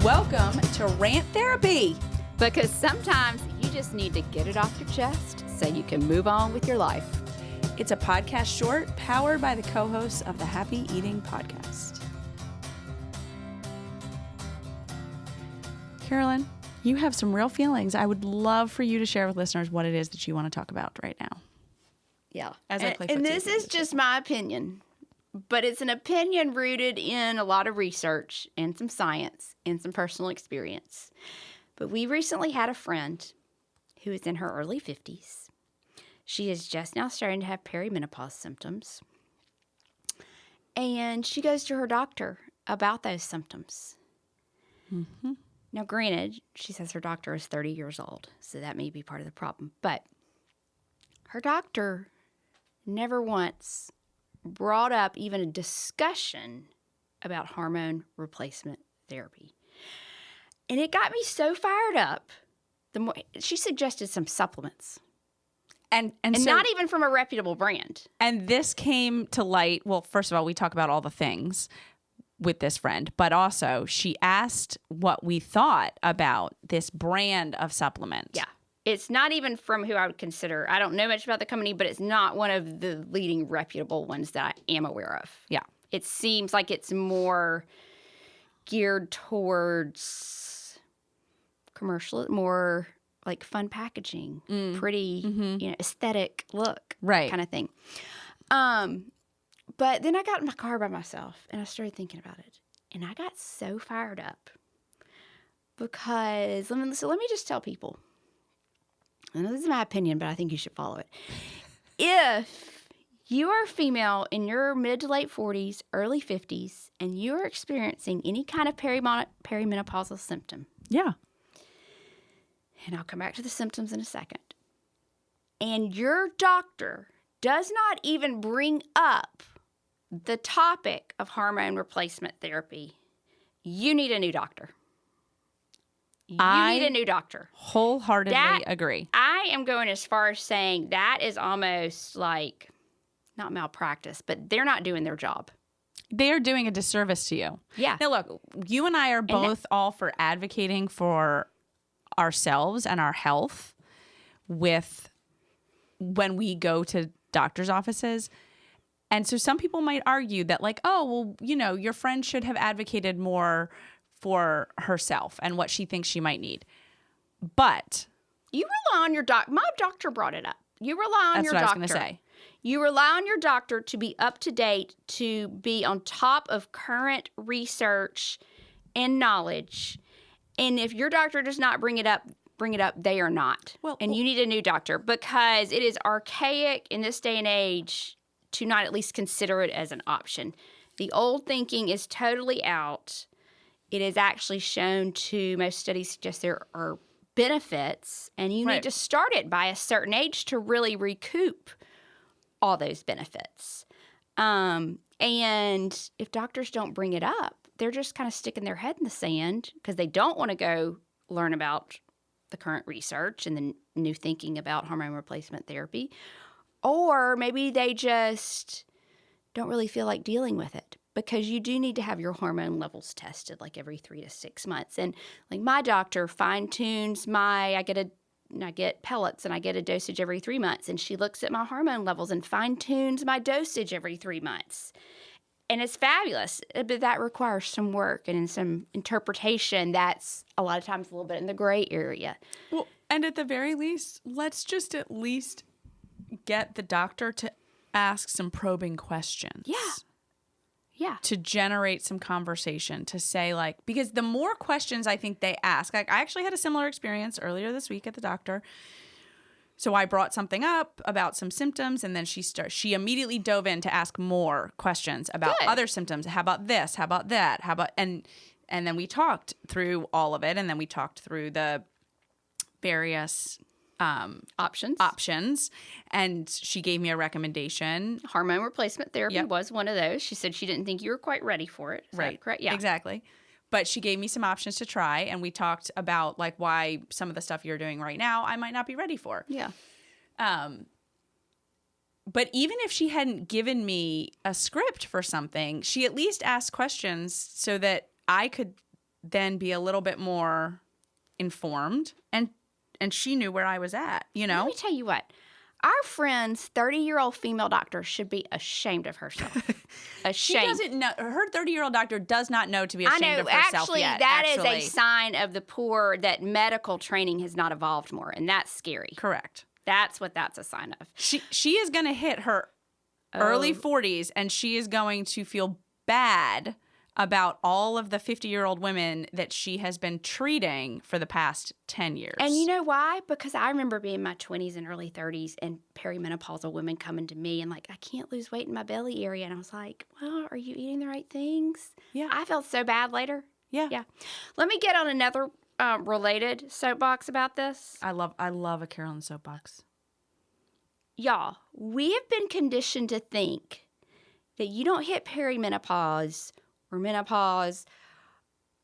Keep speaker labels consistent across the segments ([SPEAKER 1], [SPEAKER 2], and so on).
[SPEAKER 1] Welcome to Rant Therapy.
[SPEAKER 2] Because sometimes you just need to get it off your chest so you can move on with your life.
[SPEAKER 1] It's a podcast short powered by the co-hosts of the Happy Eating Podcast. Carolyn, you have some real feelings. I would love for you to share with listeners what it is that you want to talk about right now.
[SPEAKER 2] Yeah.
[SPEAKER 1] As I play
[SPEAKER 2] and
[SPEAKER 1] footsie
[SPEAKER 2] this
[SPEAKER 1] with
[SPEAKER 2] is
[SPEAKER 1] you.
[SPEAKER 2] just my opinion, but it's an opinion rooted in a lot of research and some science and some personal experience. But we recently had a friend who is in her early 50s. She is just now starting to have perimenopause symptoms. And she goes to her doctor about those symptoms.
[SPEAKER 1] Mm-hmm.
[SPEAKER 2] Now, granted, she says her doctor is 30 years old, so that may be part of the problem. But her doctor never once brought up even a discussion about hormone replacement therapy. And it got me so fired up. She suggested some supplements.
[SPEAKER 1] And so,
[SPEAKER 2] not even from a reputable brand.
[SPEAKER 1] And this came to light. Well, first of all, we talk about all the things with this friend, but also she asked what we thought about this brand of supplement.
[SPEAKER 2] Yeah. It's not even from who I would consider. I don't know much about the company, but it's not one of the leading reputable ones that I am aware of.
[SPEAKER 1] Yeah.
[SPEAKER 2] It seems like it's more geared towards commercial, more like fun packaging, pretty, aesthetic look,
[SPEAKER 1] Right.
[SPEAKER 2] kind of thing. But then I got in my car by myself and I started thinking about it, and I got so fired up because let me just tell people. And this is my opinion, but I think you should follow it. If you are a female in your mid to late 40s, early 50s, and you are experiencing any kind of perimenopausal symptom,
[SPEAKER 1] Yeah.
[SPEAKER 2] and I'll come back to the symptoms in a second, and your doctor does not even bring up the topic of hormone replacement therapy, you need a new doctor. You need a new doctor.
[SPEAKER 1] Wholeheartedly agree.
[SPEAKER 2] I am going as far as saying that is almost like, not malpractice, but they're not doing their job.
[SPEAKER 1] They are doing a disservice to you.
[SPEAKER 2] Yeah.
[SPEAKER 1] Now, look, you and I are both all for advocating for ourselves and our health when we go to doctor's offices. And so some people might argue that, like, oh, well, your friend should have advocated more for herself and what she thinks she might need. But
[SPEAKER 2] you rely on your doctor. My doctor brought it up. You rely on your doctor.
[SPEAKER 1] That's what I was going to say.
[SPEAKER 2] You rely on your doctor to be up to date, to be on top of current research and knowledge. And if your doctor does not bring it up, they are not. And you need a new doctor, because it is archaic in this day and age to not at least consider it as an option. The old thinking is totally out. It is actually shown to, most studies suggest there are benefits, and you need to start it by a certain age to really recoup all those benefits. And if doctors don't bring it up, they're just kind of sticking their head in the sand because they don't want to go learn about the current research and the new thinking about hormone replacement therapy. Or maybe they just don't really feel like dealing with it, because you do need to have your hormone levels tested like every 3 to 6 months. And like my doctor fine-tunes I get pellets and I get a dosage every 3 months, and she looks at my hormone levels and fine-tunes my dosage every 3 months. And it's fabulous, but that requires some work and some interpretation that's a lot of times a little bit in the gray area.
[SPEAKER 1] Well, and at the very least, let's just at least get the doctor to ask some probing questions.
[SPEAKER 2] Yeah.
[SPEAKER 1] To generate some conversation, to say, like, because the more questions I think they ask, like, I actually had a similar experience earlier this week at the doctor. So I brought something up about some symptoms, and then she immediately dove in to ask more questions about other symptoms. How about this? How about that? How about, and then we talked through all of it, and then we talked through the various options, and she gave me a recommendation.
[SPEAKER 2] Hormone replacement therapy was one of those. She said she didn't think you were quite ready for it. Is that correct? Yeah,
[SPEAKER 1] exactly. But she gave me some options to try, and we talked about like why some of the stuff you're doing right now I might not be ready for.
[SPEAKER 2] Yeah.
[SPEAKER 1] But even if she hadn't given me a script for something, she at least asked questions so that I could then be a little bit more informed. And she knew where I was at, you know?
[SPEAKER 2] Let me tell you what. Our friend's 30-year-old female doctor should be ashamed of herself. Ashamed.
[SPEAKER 1] She doesn't know. Her 30-year-old doctor does not know to be ashamed of herself yet.
[SPEAKER 2] That is a sign of the poor that medical training has not evolved more, and that's scary.
[SPEAKER 1] Correct.
[SPEAKER 2] That's what that's a sign of.
[SPEAKER 1] She is going to hit her early 40s, and she is going to feel bad about all of the 50-year-old women that she has been treating for the past 10 years.
[SPEAKER 2] And you know why? Because I remember being in my 20s and early 30s and perimenopausal women coming to me and like, I can't lose weight in my belly area. And I was like, well, are you eating the right things?
[SPEAKER 1] Yeah.
[SPEAKER 2] I felt so bad later.
[SPEAKER 1] Yeah.
[SPEAKER 2] Yeah. Let me get on another related soapbox about this.
[SPEAKER 1] I love a Carolyn soapbox.
[SPEAKER 2] Y'all, we have been conditioned to think that you don't hit perimenopause or menopause,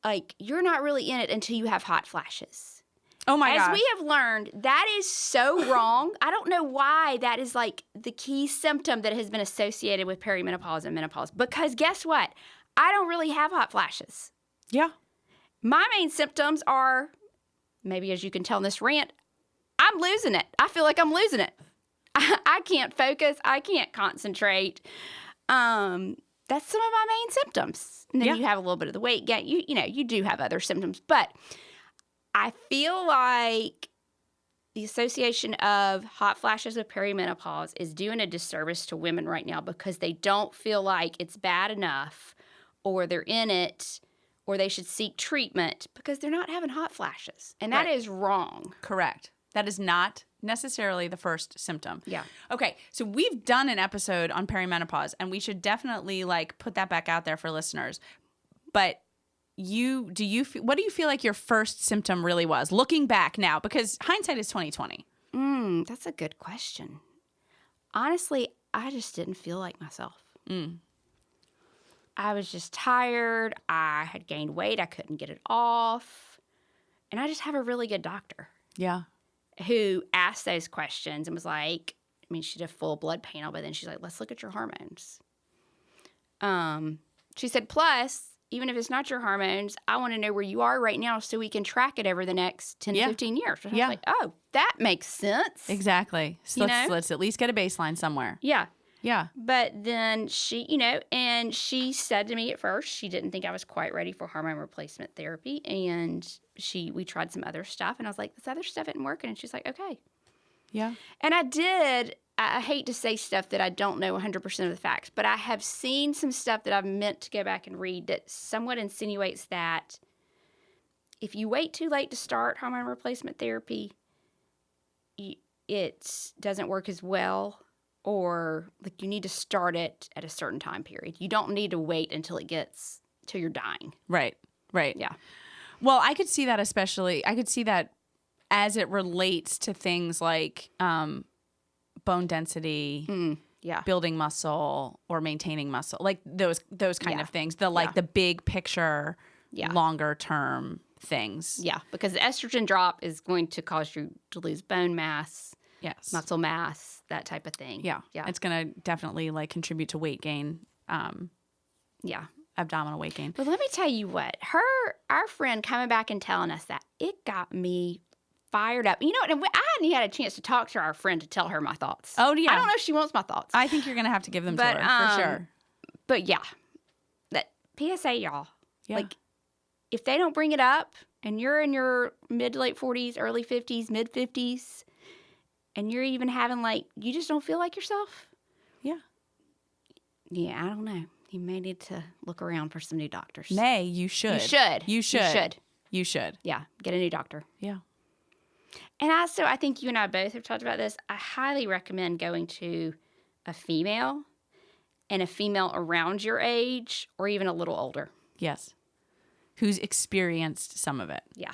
[SPEAKER 2] like you're not really in it until you have hot flashes.
[SPEAKER 1] Oh my gosh.
[SPEAKER 2] As we have learned, that is so wrong. I don't know why that is like the key symptom that has been associated with perimenopause and menopause. Because guess what? I don't really have hot flashes.
[SPEAKER 1] Yeah.
[SPEAKER 2] My main symptoms are, maybe as you can tell in this rant, I'm losing it. I feel like I'm losing it. I can't focus. I can't concentrate. That's some of my main symptoms. And then you have a little bit of the weight gain. You know, you do have other symptoms. But I feel like the association of hot flashes with perimenopause is doing a disservice to women right now because they don't feel like it's bad enough or they're in it or they should seek treatment because they're not having hot flashes. And that is wrong.
[SPEAKER 1] Correct. That is not necessarily the first symptom.
[SPEAKER 2] Yeah.
[SPEAKER 1] Okay, so we've done an episode on perimenopause, and we should definitely like put that back out there for listeners. But what do you feel like your first symptom really was, looking back now? Because hindsight is 20/20.
[SPEAKER 2] That's a good question. Honestly, I just didn't feel like myself. I was just tired. I had gained weight. I couldn't get it off. And I just have a really good doctor.
[SPEAKER 1] Yeah.
[SPEAKER 2] Who asked those questions and was like, I mean, she did a full blood panel, but then she's like, let's look at your hormones. She said, plus, even if it's not your hormones, I want to know where you are right now so we can track it over the next 10 to 15 years. And I was like, oh, that makes sense.
[SPEAKER 1] Exactly. So let's at least get a baseline somewhere.
[SPEAKER 2] Yeah.
[SPEAKER 1] Yeah.
[SPEAKER 2] But then she, and she said to me at first, she didn't think I was quite ready for hormone replacement therapy. And we tried some other stuff. And I was like, this other stuff isn't working. And she's like, okay.
[SPEAKER 1] Yeah.
[SPEAKER 2] And I hate to say stuff that I don't know 100% of the facts, but I have seen some stuff that I've meant to go back and read that somewhat insinuates that if you wait too late to start hormone replacement therapy, it doesn't work as well. Or like you need to start it at a certain time period. You don't need to wait until you're dying.
[SPEAKER 1] Right.
[SPEAKER 2] Yeah.
[SPEAKER 1] Well, I could see that as it relates to things like bone density, building muscle or maintaining muscle, like those kind of things. The big picture, longer term things.
[SPEAKER 2] Yeah, because the estrogen drop is going to cause you to lose bone mass.
[SPEAKER 1] Yes.
[SPEAKER 2] Muscle mass, that type of thing.
[SPEAKER 1] Yeah. It's going to definitely like contribute to weight gain. Abdominal weight gain.
[SPEAKER 2] But let me tell you what, our friend coming back and telling us that, it got me fired up. You know what? I hadn't even had a chance to talk to our friend to tell her my thoughts.
[SPEAKER 1] Oh, yeah.
[SPEAKER 2] I don't know if she wants my thoughts.
[SPEAKER 1] I think you're going to have to give them to her for sure.
[SPEAKER 2] But yeah, that PSA, y'all.
[SPEAKER 1] Yeah.
[SPEAKER 2] Like, if they don't bring it up and you're in your mid to late 40s, early 50s, mid 50s, and you're even having like, you just don't feel like yourself.
[SPEAKER 1] Yeah.
[SPEAKER 2] Yeah, I don't know. You may need to look around for some new doctors.
[SPEAKER 1] You should.
[SPEAKER 2] You should. Yeah, get a new doctor.
[SPEAKER 1] Yeah.
[SPEAKER 2] And also, I think you and I both have talked about this. I highly recommend going to a female and a female around your age or even a little older.
[SPEAKER 1] Yes. Who's experienced some of it.
[SPEAKER 2] Yeah.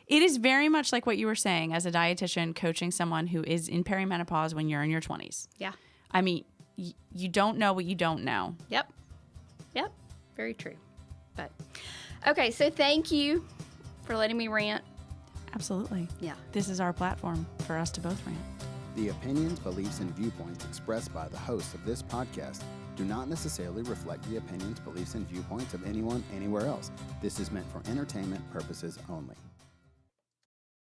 [SPEAKER 1] It is very much like what you were saying as a dietitian coaching someone who is in perimenopause when you're in your 20s.
[SPEAKER 2] Yeah.
[SPEAKER 1] I mean, you don't know what you don't know.
[SPEAKER 2] Yep. Very true. But, okay, so thank you for letting me rant.
[SPEAKER 1] Absolutely.
[SPEAKER 2] Yeah.
[SPEAKER 1] This is our platform for us to both rant.
[SPEAKER 3] The opinions, beliefs, and viewpoints expressed by the hosts of this podcast do not necessarily reflect the opinions, beliefs, and viewpoints of anyone anywhere else. This is meant for entertainment purposes only.